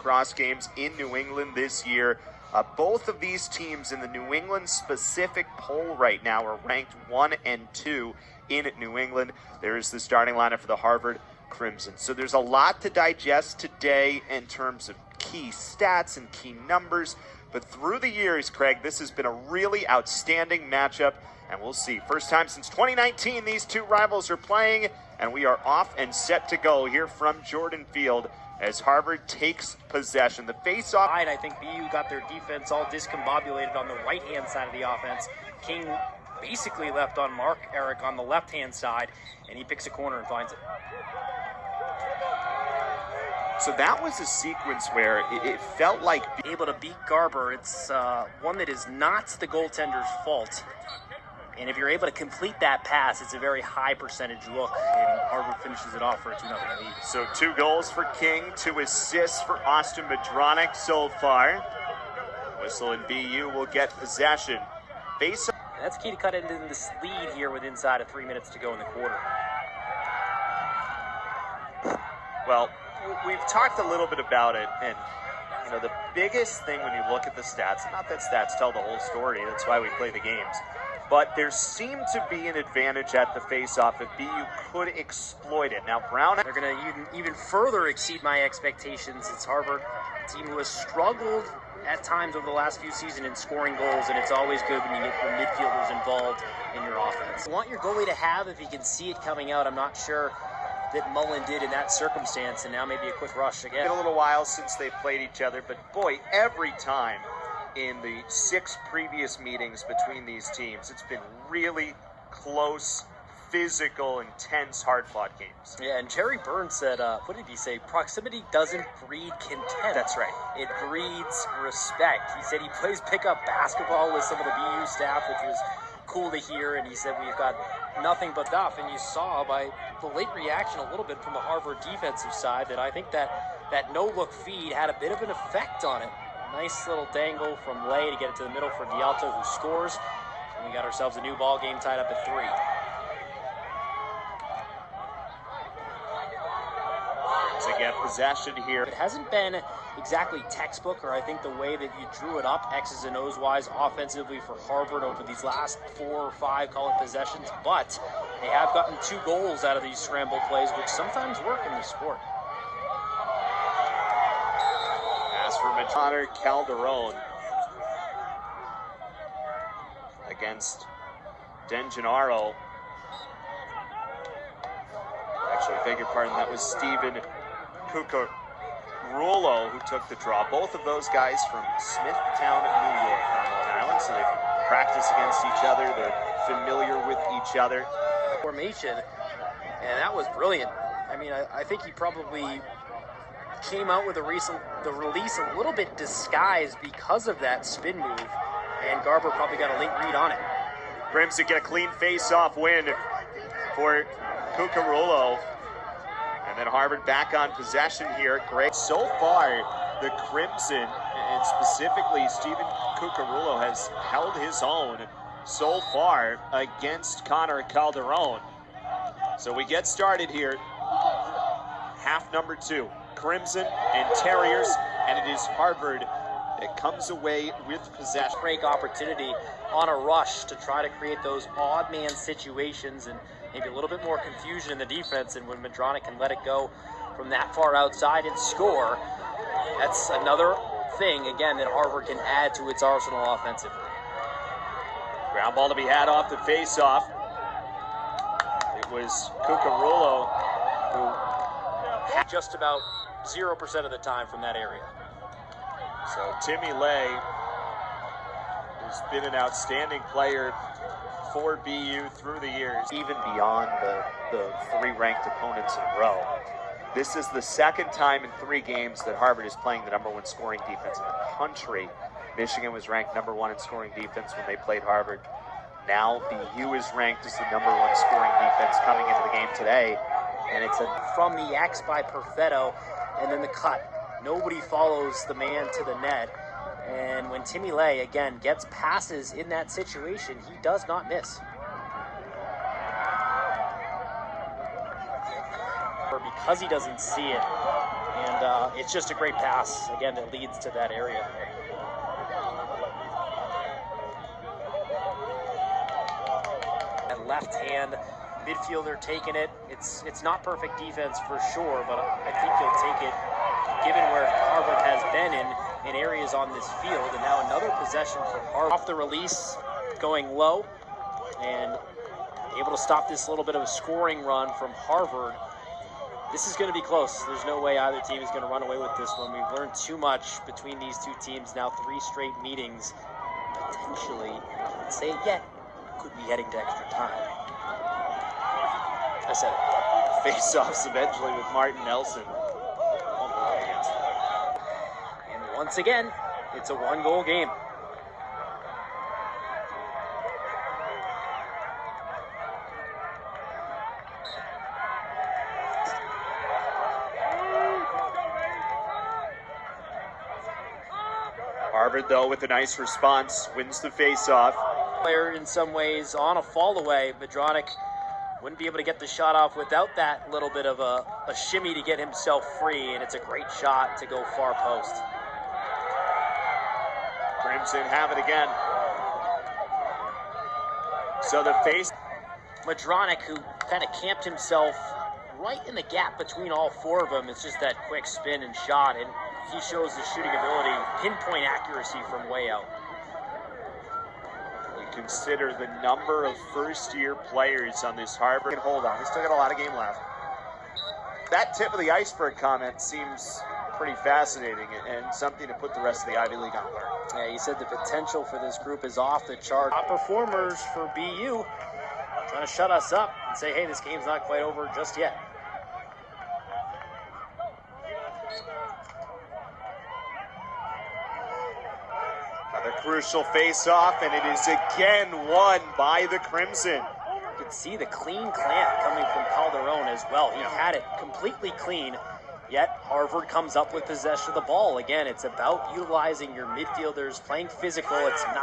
lacrosse games in New England this year. Both of these teams in the New England specific poll right now are ranked 1 and 2 in New England. There is the starting lineup for the Harvard Crimson. So there's a lot to digest today in terms of key stats and key numbers. But through the years, Craig, this has been a really outstanding matchup. And we'll see. First time since 2019 these two rivals are playing. And we are off and set to go here from Jordan Field as Harvard takes possession. The face-off. I think BU got their defense all discombobulated on the right-hand side of the offense. King basically left on Mark Eric on the left-hand side, and he picks a corner and finds it. So that was a sequence where it felt like able to beat Garber. It's one that is not the goaltender's fault. And if you're able to complete that pass, it's a very high percentage look, and Harvard finishes it off for a 2-0 lead. So 2 goals for King, 2 assists for Austin Madronic so far. Whistle and BU will get possession. Face. That's key to cut into this lead here with inside of 3 minutes to go in the quarter. Well, we've talked a little bit about it, and you know the biggest thing when you look at the stats, not that stats tell the whole story, that's why we play the games, but there seemed to be an advantage at the face-off if BU could exploit it. Now Brown, they're going to even further exceed my expectations. It's Harvard, a team who has struggled at times over the last few seasons in scoring goals, and it's always good when you get your midfielders involved in your offense. You want your goalie to have if he can see it coming out. I'm not sure that Mullen did in that circumstance, and now maybe a quick rush again. It's been a little while since they played each other, but boy, every time in the 6 previous meetings between these teams, it's been really close, physical, intense, hard-fought games. Yeah, and Jerry Burns said, what did he say? Proximity doesn't breed contempt. That's right. It breeds respect. He said he plays pickup basketball with some of the BU staff, which was cool to hear, and he said we've got nothing but stuff. And you saw by the late reaction a little bit from the Harvard defensive side that I think that no-look feed had a bit of an effect on it. Nice little dangle from Lay to get it to the middle for D'Alto, who scores. And we got ourselves a new ball game tied up at 3. To get possession here. It hasn't been exactly textbook, or I think the way that you drew it up, X's and O's wise, offensively for Harvard over these last 4 or 5, call it possessions, but they have gotten 2 goals out of these scramble plays, which sometimes work in the sport. As for Connor Calderon against Dengenaro. Actually, beg your pardon, that was Stephen Cuccurullo who took the draw. Both of those guys from Smithtown, New York on Long Island, so they've practiced against each other. They're familiar with each other. Formation, and that was brilliant. I mean, I think he probably came out with the release a little bit disguised because of that spin move, and Garber probably got a late read on it. Crimson get a clean face-off win for Cuccurullo. And then Harvard back on possession here. Great. So far, the Crimson, and specifically Stephen Cuccurullo, has held his own so far against Connor Calderon. So we get started here. Half number 2. Crimson and Terriers, and it is Harvard that comes away with possession. Break opportunity on a rush to try to create those odd man situations and maybe a little bit more confusion in the defense, and when Madronic can let it go from that far outside and score, that's another thing, again, that Harvard can add to its arsenal offensively. Ground ball to be had off the face-off. It was Cuccurullo who had just about 0% of the time from that area. So Timmy Lay has been an outstanding player for BU through the years, even beyond the 3 ranked opponents in a row. This is the second time in 3 games that Harvard is playing the #1 scoring defense in the country. Michigan was ranked #1 in scoring defense when they played Harvard. Now BU is ranked as the #1 scoring defense coming into the game today. And it's from the X by Perfetto, and then the cut. Nobody follows the man to the net. And when Timmy Lay, again, gets passes in that situation, he does not miss. Or because he doesn't see it, And it's just a great pass, again, that leads to that area. And left hand midfielder taking it. It's not perfect defense for sure, but I think he'll take it given where Harvard has been in areas on this field. And now another possession for Harvard. Off the release, going low, and able to stop this little bit of a scoring run from Harvard. This is going to be close. There's no way either team is going to run away with this one. We've learned too much between these two teams now. 3 straight meetings. Potentially, I can't say it yet, could be heading to extra time. I said it. Face-offs eventually with Martin Nelson. And once again, it's a 1-goal game. Harvard, though, with a nice response, wins the face-off. Player in some ways on a fall away. Madronic wouldn't be able to get the shot off without that little bit of a shimmy to get himself free, and it's a great shot to go far post. Crimson have it again. So the face. Madronic, who kind of camped himself right in the gap between all 4 of them. It's just that quick spin and shot, and he shows the shooting ability, pinpoint accuracy from way out. You consider the number of first-year players on this Harvard. Hold on, we still got a lot of game left. That tip of the iceberg comment seems pretty fascinating and something to put the rest of the Ivy League on alert. Yeah, he said the potential for this group is off the chart. Top performers for BU trying to shut us up and say, hey, this game's not quite over just yet. Another crucial face-off, and it is again won by the Crimson. You can see the clean clamp coming from Calderon as well. He had it completely clean, yet Harvard comes up with possession of the ball. Again, it's about utilizing your midfielders, playing physical. It's not